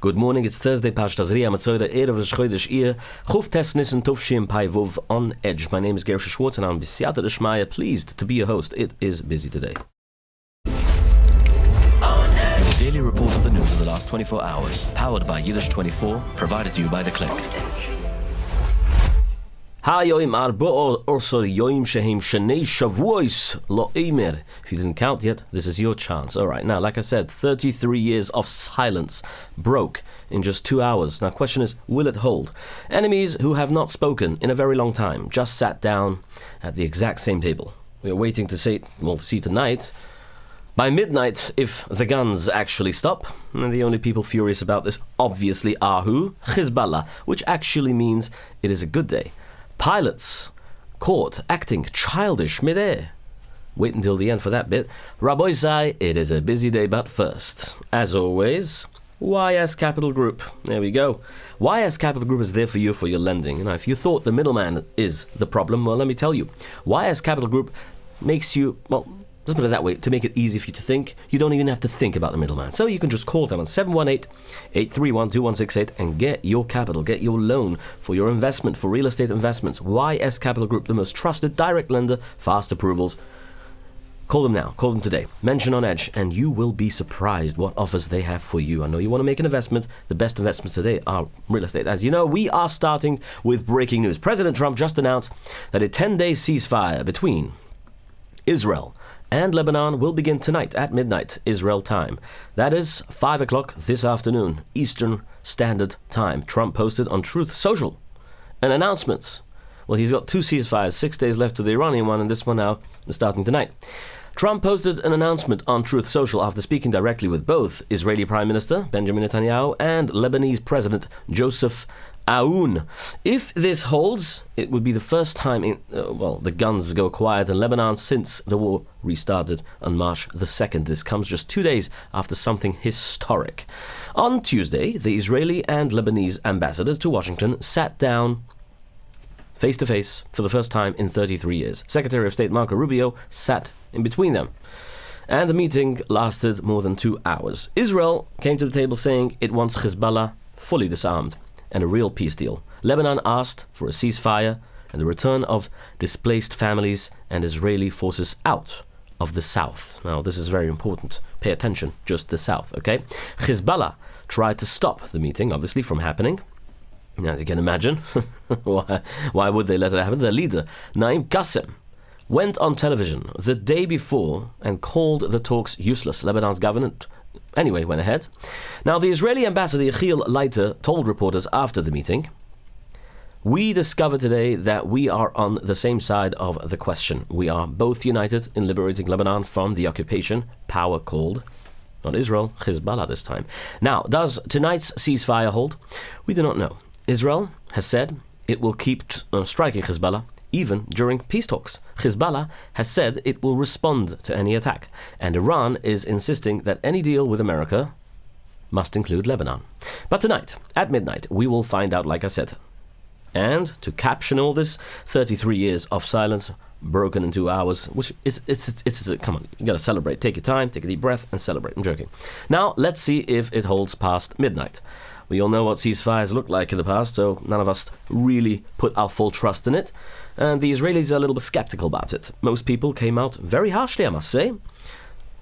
Good morning, it's Thursday, Pashtas Riyah Matzoda, Erev Chodesh Iyar, Chuf Tesnis and Tufshim Pai Vuv on Edge. My name is Gershy Schwarcz and I'm B'siyata D'Shmaya, pleased to be your host. It is busy today. Your daily report of the news of the last 24 hours, powered by Yiddish24, provided to you by The Click. Hayoim Arbo Orsor Yoim Shehem Shenei Shavuos Lo Eimer. If you didn't count yet, this is your chance. Alright, now like I said, 33 years of silence broke in just 2 hours. Now question is, will it hold? Enemies who have not spoken in a very long time just sat down at the exact same table. We are waiting to see tonight, by midnight, if the guns actually stop. And the only people furious about this obviously are who? Hezbollah, which actually means it is a good day. Pilots caught acting childish midair. Wait until the end for that bit. Rabbi Zai, it is a busy day, but first, as always, YS Capital Group. There we go. YS Capital Group is there for you for your lending. You know, if you thought the middleman is the problem, well, let me tell you. YS Capital Group makes you, well, let's put it that way, to make it easy for you to think, you don't even have to think about the middleman. So you can just call them on 718-831-2168 and get your capital, get your loan for your investment, for real estate investments. YS Capital Group, the most trusted direct lender, fast approvals. Call them now, call them today. Mention on Edge and you will be surprised what offers they have for you. I know you want to make an investment. The best investments today are real estate. As you know, we are starting with breaking news. President Trump just announced that a 10-day ceasefire between Israel and Lebanon will begin tonight at midnight, Israel time. That is 5 o'clock this afternoon, Eastern Standard Time. Trump posted on Truth Social an announcement. Well, he's got 2 ceasefires, 6 days left to the Iranian one, and this one now is starting tonight. Trump posted an announcement on Truth Social after speaking directly with both Israeli Prime Minister Benjamin Netanyahu and Lebanese President Joseph Aoun. If this holds, it would be the first time the guns go quiet in Lebanon since the war restarted on March the 2nd. This comes just 2 days after something historic. On Tuesday, the Israeli and Lebanese ambassadors to Washington sat down face-to-face for the first time in 33 years. Secretary of State Marco Rubio sat in between them. And the meeting lasted more than 2 hours. Israel came to the table saying it wants Hezbollah fully disarmed and a real peace deal. Lebanon asked for a ceasefire and the return of displaced families and Israeli forces out of the south. Now, this is very important. Pay attention, just the south, okay? Hezbollah tried to stop the meeting, obviously, from happening. As you can imagine, why would they let it happen? Their leader, Naim Qassem, went on television the day before and called the talks useless. Lebanon's government anyway went ahead. Now, the Israeli ambassador Yechiel Leiter told reporters after the meeting, "We discovered today that we are on the same side of the question. We are both united in liberating Lebanon from the occupation power called, not Israel, Hezbollah this time." Now, does tonight's ceasefire hold? We do not know. Israel has said it will keep striking Hezbollah even during peace talks. Hezbollah has said it will respond to any attack. And Iran is insisting that any deal with America must include Lebanon. But tonight, at midnight, we will find out, like I said. And to caption all this, 33 years of silence broken in 2 hours, which is come on, you gotta celebrate. Take your time, take a deep breath and celebrate. I'm joking. Now, let's see if it holds past midnight. We all know what ceasefires look like in the past, so none of us really put our full trust in it. And the Israelis are a little bit skeptical about it. Most people came out very harshly, I must say,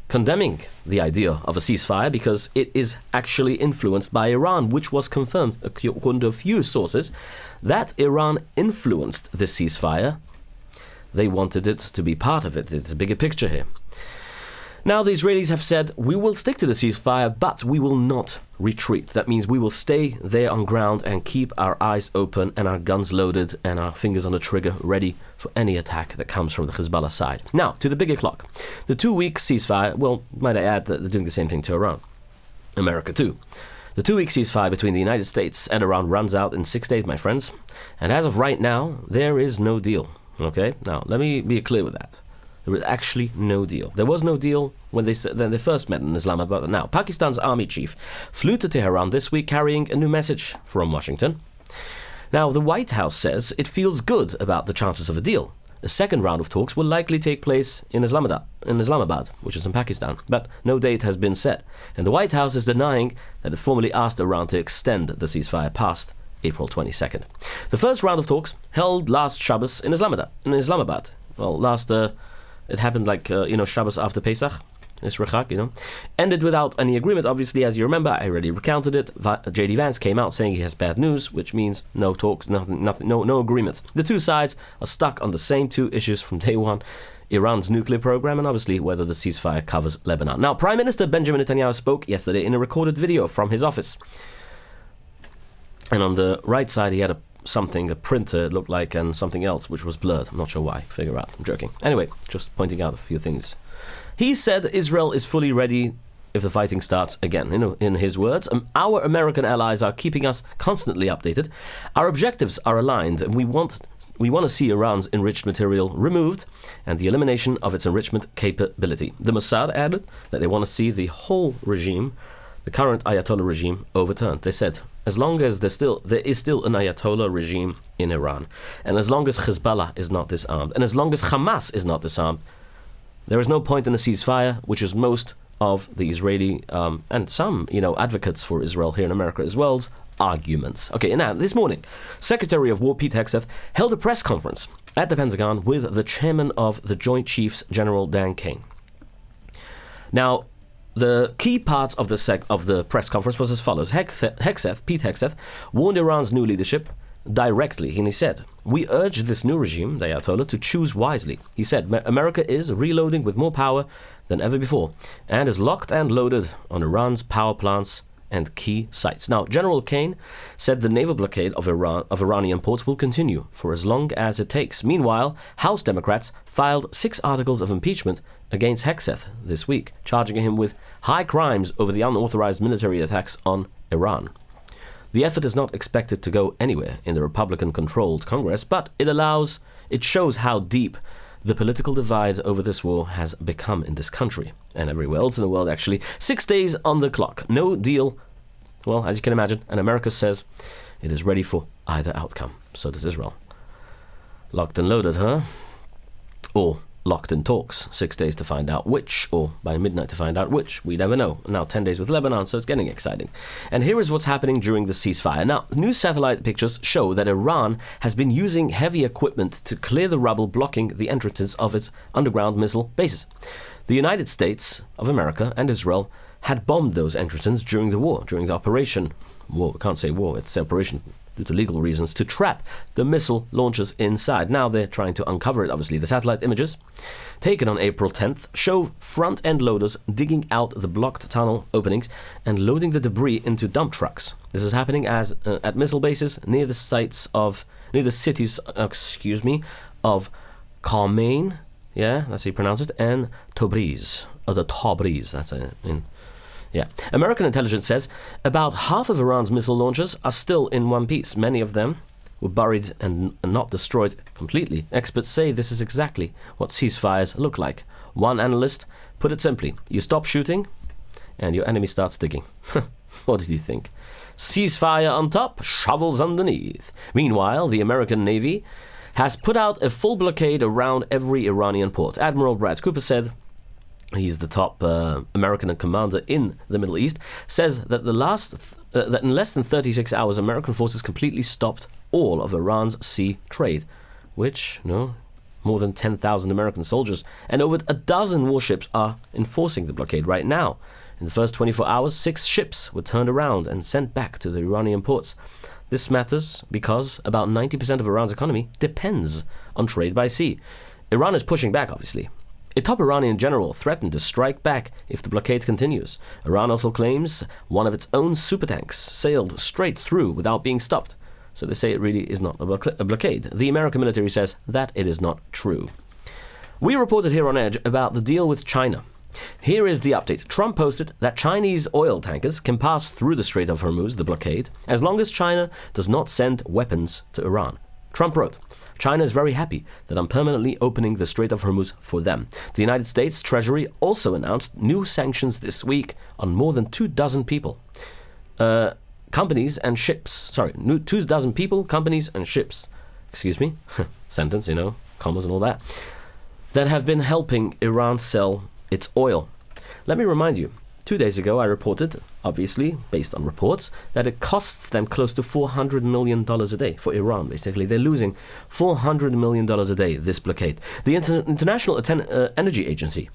condemning the idea of a ceasefire because it is actually influenced by Iran, which was confirmed, according to a few sources, that Iran influenced this ceasefire. They wanted it to be part of it. It's a bigger picture here. Now, the Israelis have said, we will stick to the ceasefire, but we will not retreat. That means we will stay there on ground and keep our eyes open and our guns loaded and our fingers on the trigger ready for any attack that comes from the Hezbollah side. Now, to the bigger clock. The 2-week ceasefire, well, might I add that they're doing the same thing to Iran. America too. The 2-week ceasefire between the United States and Iran runs out in 6 days, my friends. And as of right now, there is no deal. Okay? Now, let me be clear with that. There was actually no deal. There was no deal when they first met in Islamabad. Now, Pakistan's army chief flew to Tehran this week carrying a new message from Washington. Now, the White House says it feels good about the chances of a deal, A second round of talks will likely take place in Islamabad, which is in Pakistan, but no date has been set, and the White House is denying that it formally asked Iran to extend the ceasefire past April 22nd. The first round of talks, held last Shabbos in Islamabad. Well, it happened Shabbos after Pesach. It's Shragi, ended without any agreement. Obviously, as you remember, I already recounted it. J.D. Vance came out saying he has bad news, which means no talks, nothing, no agreement. The two sides are stuck on the same two issues from day one: Iran's nuclear program and obviously whether the ceasefire covers Lebanon. Now, Prime Minister Benjamin Netanyahu spoke yesterday in a recorded video from his office. And on the right side, he had a printer, it looked like, and something else, which was blurred. I'm not sure why. Figure out. I'm joking. Anyway, just pointing out a few things. He said Israel is fully ready if the fighting starts again. In his words, our American allies are keeping us constantly updated. Our objectives are aligned, and we want to see Iran's enriched material removed and the elimination of its enrichment capability. The Mossad added that they want to see the whole regime, the current Ayatollah regime, overturned. They said, as long as there is still an Ayatollah regime in Iran, and as long as Hezbollah is not disarmed, and as long as Hamas is not disarmed, there is no point in a ceasefire, which is most of the Israeli and some, advocates for Israel here in America as well's arguments. Okay, now, this morning, Secretary of War Pete Hegseth held a press conference at the Pentagon with the chairman of the Joint Chiefs, General Dan Kane. Now, the key parts of the press conference was as follows. Pete Hegseth, warned Iran's new leadership directly, and he said, "We urge this new regime, the Ayatollah, to choose wisely." He said, "America is reloading with more power than ever before and is locked and loaded on Iran's power plants and key sites." Now, General Kane said the naval blockade of Iranian ports will continue for as long as it takes. Meanwhile, House Democrats filed 6 articles of impeachment against Hegseth this week, charging him with high crimes over the unauthorized military attacks on Iran. The effort is not expected to go anywhere in the Republican-controlled Congress, but it shows how deep the political divide over this war has become in this country, and everywhere else in the world, actually. 6 days on the clock. No deal, well, as you can imagine, and America says it is ready for either outcome. So does Israel. Locked and loaded, huh? Or locked in talks. 6 days to find out which, or by midnight to find out which. We never know. Now 10 days with Lebanon, so it's getting exciting. And here is what's happening during the ceasefire. Now, new satellite pictures show that Iran has been using heavy equipment to clear the rubble blocking the entrances of its underground missile bases. The United States of America and Israel had bombed those entrances during the operation. War, I can't say war, it's operation due to legal reasons, to trap the missile launchers inside. Now they're trying to uncover it, obviously. The satellite images taken on April 10th show front-end loaders digging out the blocked tunnel openings and loading the debris into dump trucks. This is happening at missile bases near the cities of Khamenei, yeah, that's how you pronounce it, and Tabriz, that's in. Yeah. American intelligence says about half of Iran's missile launchers are still in one piece. Many of them were buried and not destroyed completely. Experts say this is exactly what ceasefires look like. One analyst put it simply: you stop shooting and your enemy starts digging. What did you think? Ceasefire on top, shovels underneath. Meanwhile, the American Navy has put out a full blockade around every Iranian port. Admiral Brad Cooper said, he's the top American commander in the Middle East, says that that in less than 36 hours, American forces completely stopped all of Iran's sea trade, which, more than 10,000 American soldiers and over a dozen warships are enforcing the blockade right now. In the first 24 hours, 6 ships were turned around and sent back to the Iranian ports. This matters because about 90% of Iran's economy depends on trade by sea. Iran is pushing back, obviously. A top Iranian general threatened to strike back if the blockade continues. Iran also claims one of its own supertanks sailed straight through without being stopped. So they say it really is not a blockade. The American military says that it is not true. We reported here on Edge about the deal with China. Here is the update. Trump posted that Chinese oil tankers can pass through the Strait of Hormuz, the blockade, as long as China does not send weapons to Iran. Trump wrote, China is very happy that I'm permanently opening the Strait of Hormuz for them. The United States Treasury also announced new sanctions this week on more than 24 people. Companies and ships. 24 people, companies and ships. Excuse me. Sentence, commas and all that, that have been helping Iran sell its oil. Let me remind you, 2 days ago I reported, obviously based on reports, that it costs them close to $400 million a day for Iran. Basically, they're losing $400 million a day, this blockade. The International Energy Agency,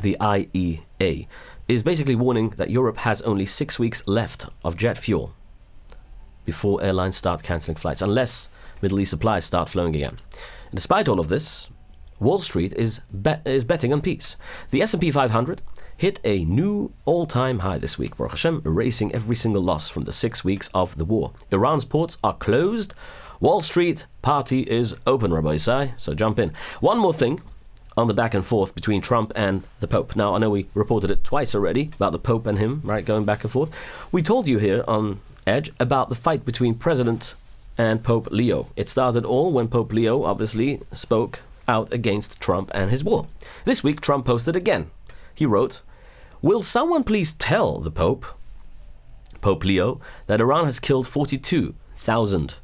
the IEA, is basically warning that Europe has only 6 weeks left of jet fuel before airlines start cancelling flights, unless Middle East supplies start flowing again. And despite all of this, Wall Street is betting on peace. The S&P 500 hit a new all-time high this week, Baruch Hashem, erasing every single loss from the 6 weeks of the war. Iran's ports are closed. Wall Street party is open, Rabbi Isai, so jump in. One more thing on the back and forth between Trump and the Pope. Now, I know we reported it twice already about the Pope and him, right, going back and forth. We told you here on Edge about the fight between President and Pope Leo. It started all when Pope Leo obviously spoke out against Trump and his war. This week, Trump posted again. He wrote, "Will someone please tell the Pope Leo, that Iran has killed 42,000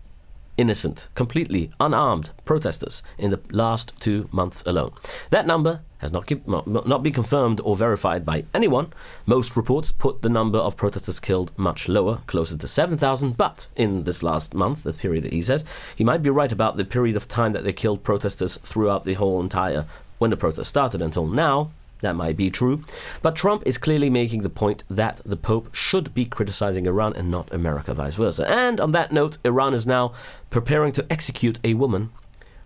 innocent, completely unarmed protesters in the last 2 months alone." That number has not been confirmed or verified by anyone. Most reports put the number of protesters killed much lower, closer to 7,000, but in this last month, the period that he says, he might be right about the period of time that they killed protesters throughout the whole entire, when the protest started until now. That might be true, but Trump is clearly making the point that the Pope should be criticizing Iran and not America, vice versa. And on that note, Iran is now preparing to execute a woman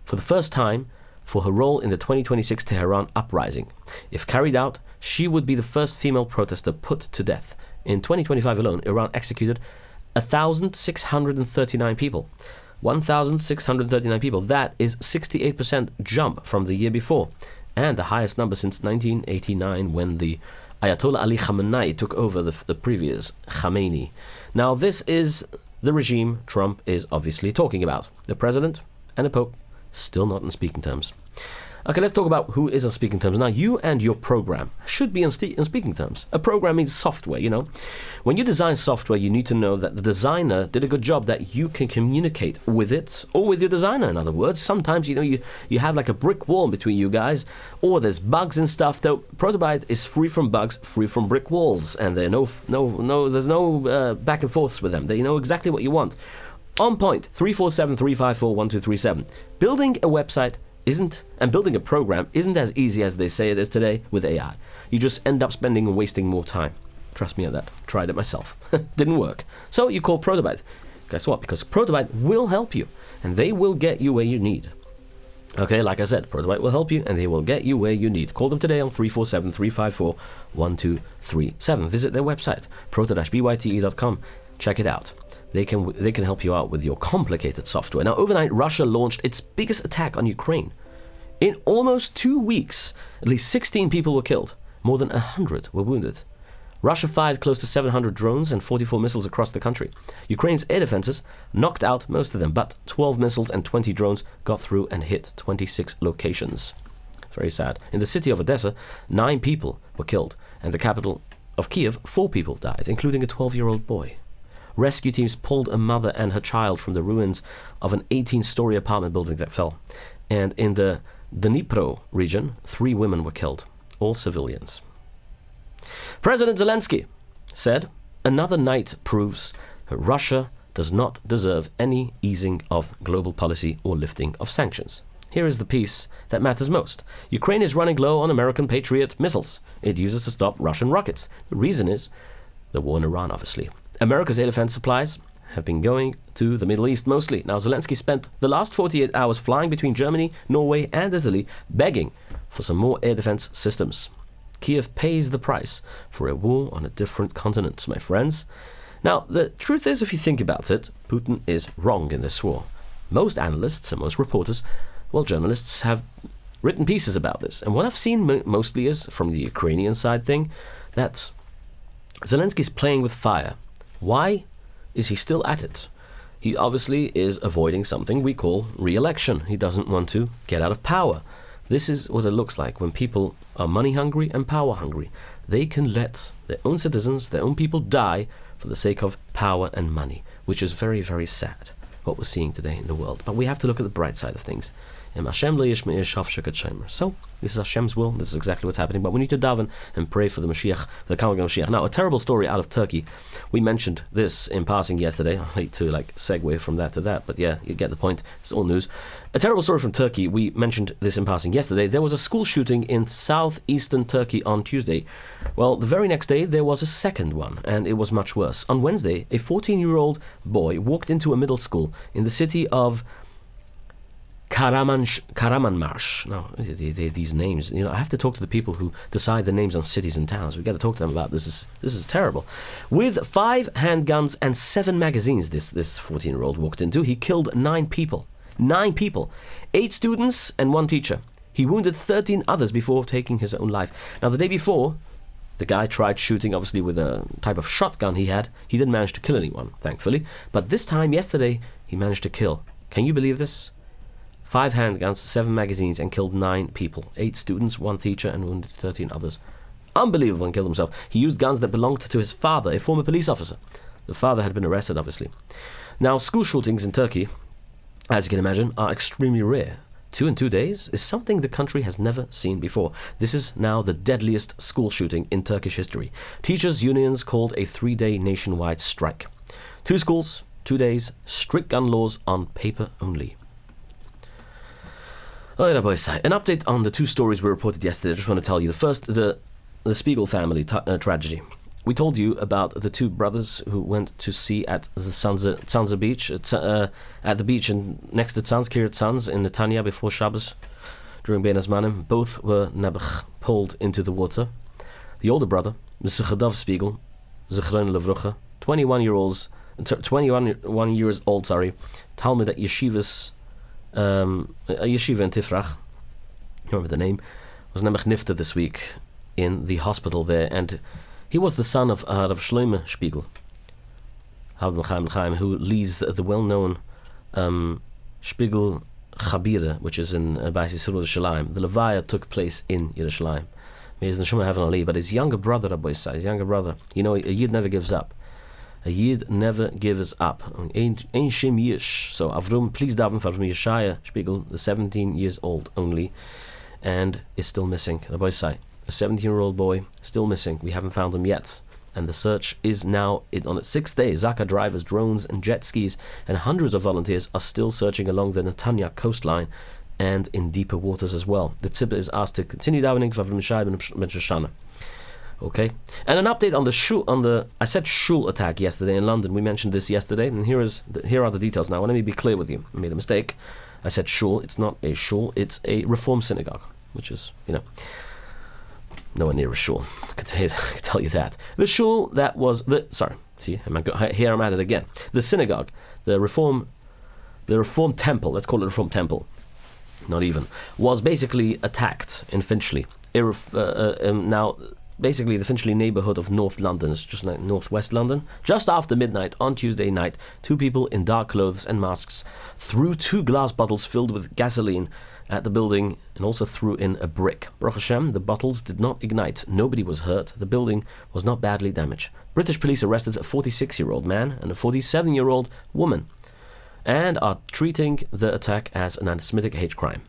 for the first time for her role in the 2026 Tehran uprising. If carried out, she would be the first female protester put to death. In 2025 alone, Iran executed 1,639 people. 1,639 people. That is 68% jump from the year before, and the highest number since 1989, when the Ayatollah Ali Khamenei took over the previous Khamenei. Now, this is the regime Trump is obviously talking about. The president and the Pope still not on speaking terms. Okay, let's talk about who is on speaking terms. Now, you and your program should be on speaking terms. A program means software, you know. When you design software, you need to know that the designer did a good job, that you can communicate with it, or with your designer, in other words. Sometimes, you know, you have like a brick wall between you guys, or there's bugs and stuff. Though Protobyte is free from bugs, free from brick walls, and there's no back and forths with them. They know exactly what you want. On point, 347-354-1237. Building a website building a program isn't as easy as they say it is today with AI. You just end up spending and wasting more time. Trust me on that. Tried it myself. Didn't work. So you call Protobyte. Guess what? Because Protobyte will help you, and they will get you where you need. Okay, like I said, Protobyte will help you, and they will get you where you need. Call them today on 347-354-1237. Visit their website, proto-byte.com. Check it out. They can help you out with your complicated software. Now, overnight, Russia launched its biggest attack on Ukraine. In almost 2 weeks, at least 16 people were killed. More than 100 were wounded. Russia fired close to 700 drones and 44 missiles across the country. Ukraine's air defenses knocked out most of them, but 12 missiles and 20 drones got through and hit 26 locations. It's very sad. In the city of Odessa, 9 people were killed, and the capital of Kiev, 4 people died, including a 12-year-old boy. Rescue teams pulled a mother and her child from the ruins of an 18-story apartment building that fell. And in the Dnipro region, 3 women were killed, all civilians. President Zelensky said, "Another night proves that Russia does not deserve any easing of global policy or lifting of sanctions." Here is the piece that matters most. Ukraine is running low on American Patriot missiles it uses to stop Russian rockets. The reason is the war in Iran, obviously. America's air defense supplies have been going to the Middle East mostly. Now, Zelensky spent the last 48 hours flying between Germany, Norway, and Italy, begging for some more air defense systems. Kiev pays the price for a war on a different continent, my friends. Now, the truth is, if you think about it, Putin is wrong in this war. Most analysts and most reporters, journalists have written pieces about this. And what I've seen mostly is, from the Ukrainian side thing, that Zelensky's playing with fire. Why is he still at it? He obviously is avoiding something we call re-election. He doesn't want to get out of power. This is what it looks like when people are money hungry and power hungry. They can let their own citizens, their own people die for the sake of power and money, which is very, very sad, what we're seeing today in the world. But we have to look at the bright side of things. So, this is Hashem's will. This is exactly what's happening. But we need to daven and pray for the Mashiach, the coming of Mashiach. Now, a terrible story out of Turkey. We mentioned this in passing yesterday. I hate to segue from that to that, but yeah, you get the point. It's all news. A terrible story from Turkey. We mentioned this in passing yesterday. There was a school shooting in southeastern Turkey on Tuesday. Well, the very next day, there was a second one, and it was much worse. On Wednesday, a 14-year-old boy walked into a middle school in the city of Karamanmarsh. No, these names. I have to talk to the people who decide the names on cities and towns. We've got to talk to them about this. This is terrible. With 5 handguns and 7 magazines, this 14-year-old walked into. He killed 9 people. 9 people. 8 students and 1 teacher. He wounded 13 others before taking his own life. Now, the day before, the guy tried shooting, obviously, with a type of shotgun he had. He didn't manage to kill anyone, thankfully. But this time, yesterday, he managed to kill. Can you believe this? 5 handguns, 7 magazines, and killed 9 people. 8 students, 1 teacher, and wounded 13 others. Unbelievable, and killed himself. He used guns that belonged to his father, a former police officer. The father had been arrested, obviously. Now, school shootings in Turkey, as you can imagine, are extremely rare. 2 in 2 days is something the country has never seen before. This is now the deadliest school shooting in Turkish history. Teachers' unions called a 3-day nationwide strike. 2 schools, 2 days, strict gun laws on paper only. An update on the 2 stories we reported yesterday. I just want to tell you. The first, the Spiegel family tragedy. We told you about the 2 brothers who went to sea at the Tzanza beach, at the beach next to Kiryat Tzanz in Netanya before Shabbos during Bein Hazmanim. Both were pulled into the water. The older brother, Mr. Chadav Spiegel, Zechrona Levrucha, 21 years old, Talmud at Yeshiva in Tifrach, you remember the name, was Nemech Nifta this week in the hospital there, and he was the son of Rav Shlomo Spiegel, who leads the well-known Spiegel Chabira, which is in Bais Yisrael Yerushalayim. The Levaya took place in Yerushalayim. But his younger brother, his younger brother, a Yid never gives up. A Yid never gives up. Ein Shem Yish. So Avrum, please daven for Avrum Yeshaya Spiegel, the 17 years old only, and is still missing. Rabbi Sai, a 17-year-old boy, still missing. We haven't found him yet. And the search is now on its 6th day. Zaka drivers, drones, and jet skis, and hundreds of volunteers are still searching along the Netanya coastline and in deeper waters as well. The tzibur is asked to continue davening for Avrum Yeshaya ben Shoshana. Okay, and an update on the I said shul attack yesterday in London. We mentioned this yesterday, and here are the details now. Let me be clear with you. I made a mistake. I said shul. It's not a shul. It's a Reform synagogue, which is nowhere near a shul. I can tell you that. The shul that was here I'm at it again. The synagogue, the Reform temple. Let's call it a Reform temple. Not even was basically attacked in Finchley. Now. Basically, the Finchley neighbourhood of North London, it's just like northwest London. Just after midnight on Tuesday night, 2 people in dark clothes and masks threw 2 glass bottles filled with gasoline at the building and also threw in a brick. Baruch Hashem, the bottles did not ignite. Nobody was hurt. The building was not badly damaged. British police arrested a 46-year-old man and a 47-year-old woman and are treating the attack as an anti-Semitic hate crime.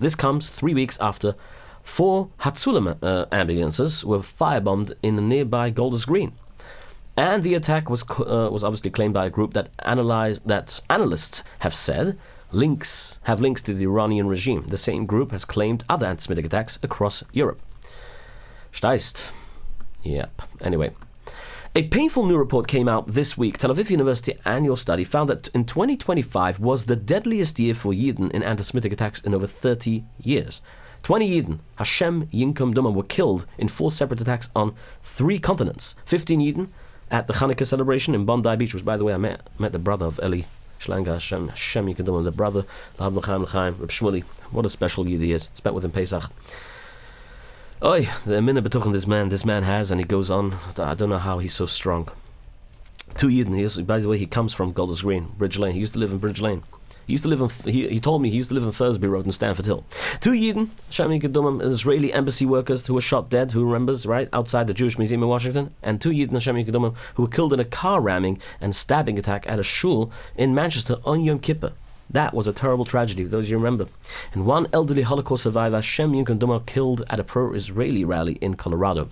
This comes 3 weeks after 4 Hatsulam ambulances were firebombed in a nearby Golders Green, and the attack was obviously claimed by a group that analysts have said links to the Iranian regime. The same group has claimed other anti-Semitic attacks across Europe. Steist. Yep. Anyway, a painful new report came out this week. Tel Aviv University annual study found that in 2025 was the deadliest year for Yidden in anti-Semitic attacks in over 30 years. 20 Yidden, Hashem Yinkum Duma, were killed in 4 separate attacks on 3 continents. 15 Yidden at the Hanukkah celebration in Bondi Beach, which, by the way, I met the brother of Eli Shlanga, Hashem Yinkum Duma, the brother, Reb Shmuley. What a special Yid he is. Spent with him Pesach. Oy, the minute betuchen this man has, and he goes on. I don't know how he's so strong. 2 Yidden. By the way, he comes from Golders Green, Bridge Lane. He used to live in Bridge Lane. He told me he used to live in Thursby Road in Stamford Hill. 2 Yidden, Shem Yikadumim, Israeli embassy workers who were shot dead, who remembers, right, outside the Jewish Museum in Washington. And 2 Yidden, Shem Yikadumim, who were killed in a car ramming and stabbing attack at a shul in Manchester on Yom Kippur. That was a terrible tragedy, for those you remember. And one elderly Holocaust survivor, Shem Yinken Dummer, killed at a pro-Israeli rally in Colorado.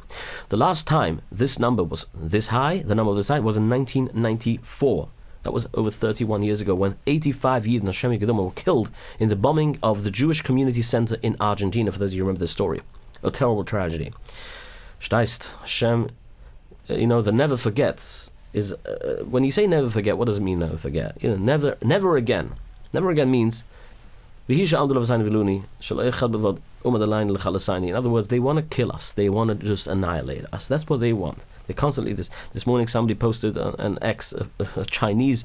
The last time this number was this high, was in 1994. That was over 31 years ago, when 85 Yidden Hashem Yinken Dummer were killed in the bombing of the Jewish Community Center in Argentina, for those of you who remember this story. A terrible tragedy. Steist, Hashem, the never forgets is, when you say never forget, what does it mean, never forget? Never again. Never again means, in other words, they want to kill us. They want to just annihilate us. That's what they want. They constantly, this morning somebody posted a Chinese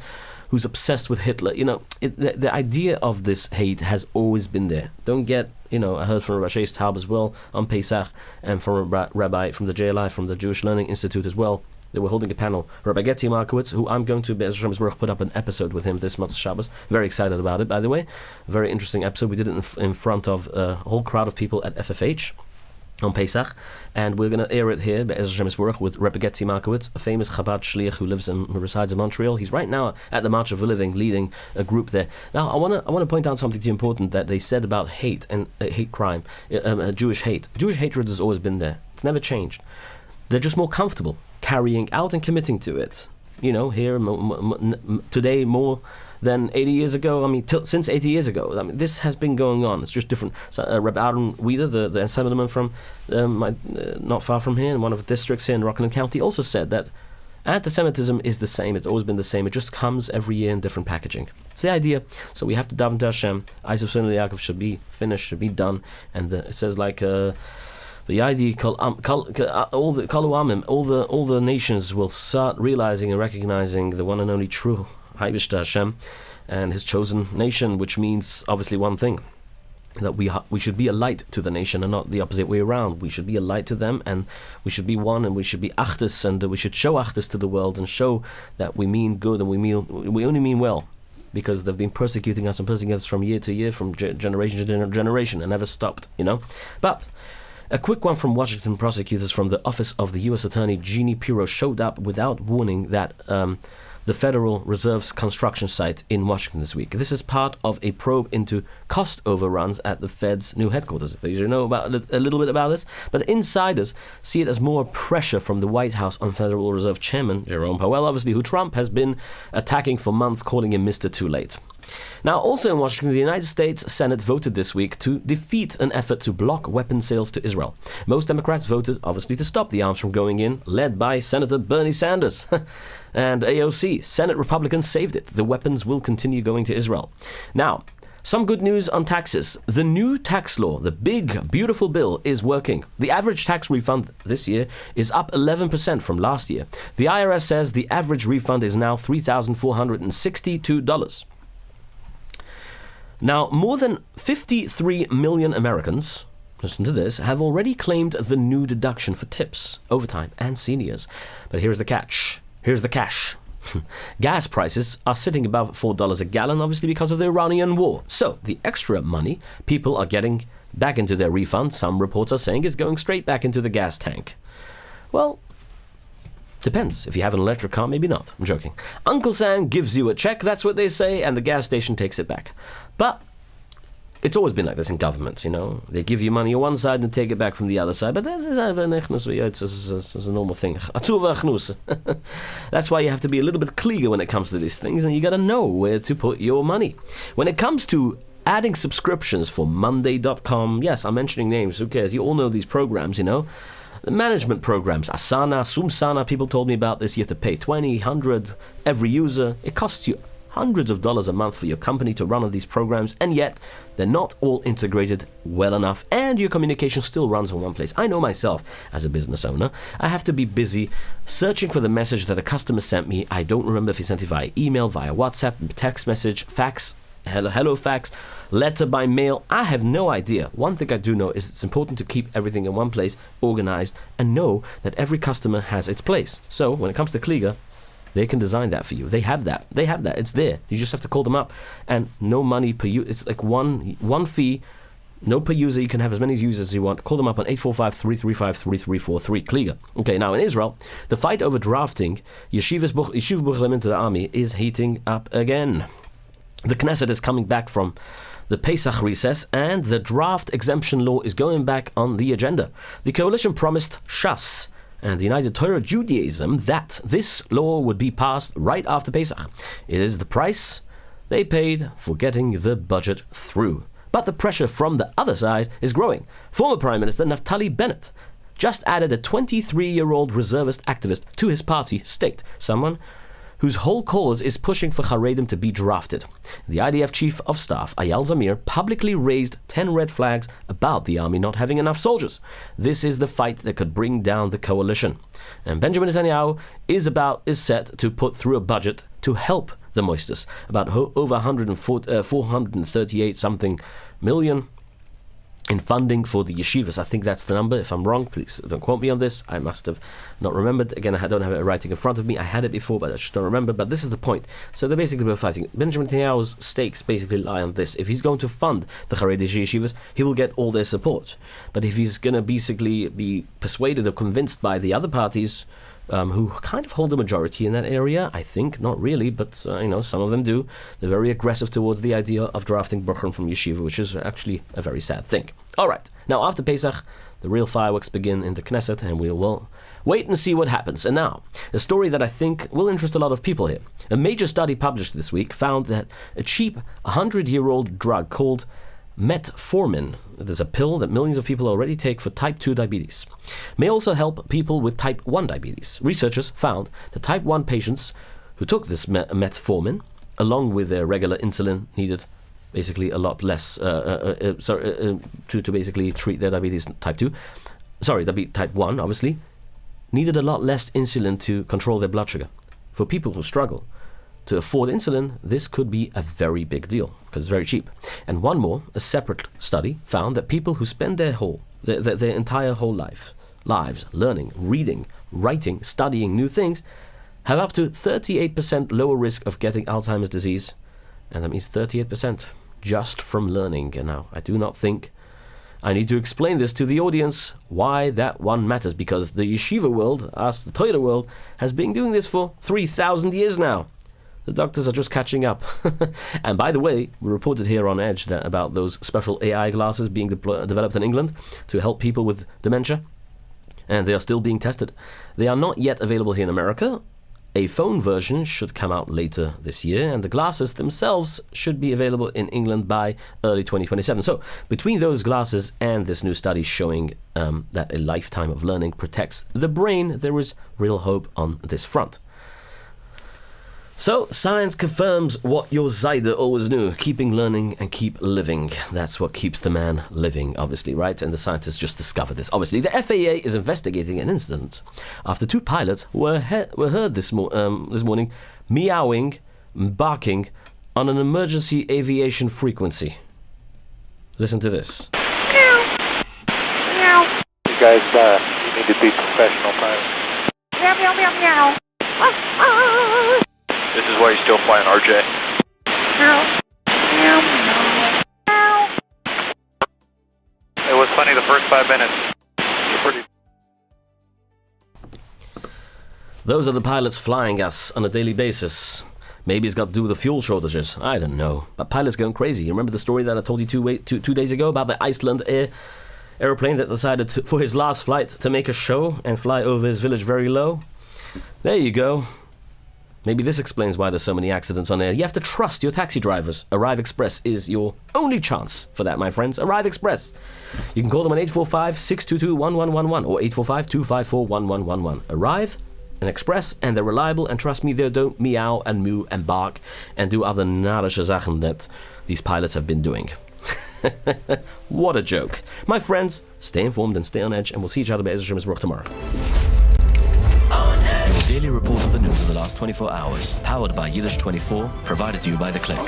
who's obsessed with Hitler. The idea of this hate has always been there. Don't get, I heard from Rashi Taub as well on Pesach, and from a rabbi from the JLI, from the Jewish Learning Institute as well. They were holding a panel. Rabbi Gershy Schwarcz, who I'm going to put up an episode with him this month Shabbos. Very excited about it, by the way. Very interesting episode. We did it in front of a whole crowd of people at FFH on Pesach, and we're going to air it here with Rabbi Gershy Schwarcz, a famous Chabad shliach who resides in Montreal. He's right now at the March of the Living, leading a group there. Now, I want to point out something important that they said about hate and hate crime, Jewish hate. Jewish hatred has always been there. It's never changed. They're just more comfortable carrying out and committing to it. Here today more than 80 years ago. Since 80 years ago. This has been going on. It's just different. So, Rabbi Aaron Weider, the Assemblyman from not far from here, in one of the districts here in Rockland County, also said that anti-Semitism is the same. It's always been the same. It just comes every year in different packaging. It's the idea. So we have to daven to Hashem. Eis of Yaakov should be finished, should be done. And it says like... the idea, all the nations will start realizing and recognizing the one and only true Haibishter Hashem and His chosen nation, which means obviously one thing, that we should be a light to the nation and not the opposite way around. We should be a light to them, and we should be one, and we should be achdus, and we should show achdus to the world and show that we mean good and we only mean well. Because they've been persecuting us from year to year, from generation to generation, and never stopped. But a quick one from Washington prosecutors from the Office of the U.S. Attorney Jeannie Pirro showed up without warning that the Federal Reserve's construction site in Washington this week. This is part of a probe into cost overruns at the Fed's new headquarters. If you know about a little bit about this, but the insiders see it as more pressure from the White House on Federal Reserve Chairman Jerome Powell, obviously, who Trump has been attacking for months, calling him Mr. Too Late. Now, also in Washington, the United States Senate voted this week to defeat an effort to block weapon sales to Israel. Most Democrats voted, obviously, to stop the arms from going in, led by Senator Bernie Sanders. And AOC, Senate Republicans saved it. The weapons will continue going to Israel. Now, some good news on taxes. The new tax law, the big, beautiful bill, is working. The average tax refund this year is up 11% from last year. The IRS says the average refund is now $3,462. Now, more than 53 million Americans, listen to this, have already claimed the new deduction for tips, overtime, and seniors. But here's the catch. Here's the cash. Gas prices are sitting above $4 a gallon, obviously because of the Iranian war. So, the extra money people are getting back into their refund, some reports are saying, is going straight back into the gas tank. Well, depends. If you have an electric car, maybe not. I'm joking. Uncle Sam gives you a check, that's what they say, and the gas station takes it back. But it's always been like this in government, They give you money on one side and take it back from the other side. But it's a normal thing. That's why you have to be a little bit clearer when it comes to these things, and you got to know where to put your money. When it comes to adding subscriptions for Monday.com, yes, I'm mentioning names, who cares? You all know these programs, The management programs, Asana, Sumsana, people told me about this. You have to pay $20, $100 every user. It costs you hundreds of dollars a month for your company to run on these programs, and yet they're not all integrated well enough, and your communication still runs in one place. I know myself, as a business owner, I have to be busy searching for the message that a customer sent me. I don't remember if he sent it via email, via WhatsApp, text message, fax, hello fax, letter by mail. I have no idea. One thing I do know is it's important to keep everything in one place, organized, and know that every customer has its place. So when it comes to Kliger, they can design that for you. They have that. It's there. You just have to call them up, and no money per user. It's like one fee, no per user. You can have as many users as you want. Call them up on 845-335-3343. Kliger. Okay, now in Israel, the fight over drafting Yeshiva Buchlim into the army is heating up again. The Knesset is coming back from the Pesach recess, and the draft exemption law is going back on the agenda. The coalition promised Shas and the United Torah Judaism that this law would be passed right after Pesach. It is the price they paid for getting the budget through. But the pressure from the other side is growing. Former Prime Minister Naftali Bennett just added a 23-year-old reservist activist to his party state, someone whose whole cause is pushing for Haredim to be drafted. The IDF Chief of Staff, Eyal Zamir, publicly raised 10 red flags about the army not having enough soldiers. This is the fight that could bring down the coalition. And Benjamin Netanyahu is set to put through a budget to help the Moistus, about over 438 something million in funding for the yeshivas. I think that's the number. If I'm wrong, please don't quote me on this. I must have not remembered. Again, I don't have it writing in front of me. I had it before, but I just don't remember. But this is the point. So they're basically both fighting. Benjamin Netanyahu's stakes basically lie on this. If he's going to fund the Haredi yeshivas, he will get all their support. But if he's going to basically be persuaded or convinced by the other parties, who kind of hold the majority in that area, I think, not really, but some of them do. They're very aggressive towards the idea of drafting Bochurim from yeshiva, which is actually a very sad thing. All right, now after Pesach, the real fireworks begin in the Knesset, and we will wait and see what happens. And now, a story that I think will interest a lot of people here. A major study published this week found that a cheap 100-year-old drug called metformin, there's a pill that millions of people already take for type 2 diabetes, may also help people with type 1 diabetes. Researchers found that type 1 patients who took this metformin, along with their regular insulin, needed basically a lot less to basically treat their diabetes type 2. Type 1, obviously, needed a lot less insulin to control their blood sugar. For people who struggle to afford insulin, this could be a very big deal because it's very cheap. And one more, a separate study found that people who spend their entire whole lives learning, reading, writing, studying new things have up to 38% lower risk of getting Alzheimer's disease, and that means 38% just from learning. And now, I do not think I need to explain this to the audience why that one matters, because the yeshiva world, us, the Torah world, has been doing this for 3,000 years now. The doctors are just catching up. And by the way, we reported here on Edge about those special AI glasses being developed in England to help people with dementia. And they are still being tested. They are not yet available here in America. A phone version should come out later this year, and the glasses themselves should be available in England by early 2027. So, between those glasses and this new study showing that a lifetime of learning protects the brain, there is real hope on this front. So, science confirms what your Zayda always knew. Keeping learning and keep living. That's what keeps the man living, obviously, right? And the scientists just discovered this. Obviously, the FAA is investigating an incident after two pilots were heard this morning meowing, barking on an emergency aviation frequency. Listen to this. Meow. Meow. You guys, you need to be professional pilots. Meow, meow, meow, meow. This is why you're still flying RJ. Meow. Meow, meow. It was funny the first 5 minutes. Those are the pilots flying us on a daily basis. Maybe it's got to do with the fuel shortages. I don't know. But pilots going crazy. You remember the story that I told you two days ago about the Iceland airplane that decided for his last flight to make a show and fly over his village very low? There you go. Maybe this explains why there's so many accidents on air. You have to trust your taxi drivers. Arrive Express is your only chance for that, my friends. Arrive Express. You can call them on 845-622-1111 or 845-254-1111. Arrive and Express, and they're reliable, and trust me, they don't meow and moo and bark and do other narische Sachen that these pilots have been doing. What a joke. My friends, stay informed and stay on edge, and we'll see each other by Ezra Shemesbrook tomorrow. Your daily report of the news of the last 24 hours, powered by Yiddish24, provided to you by The Click.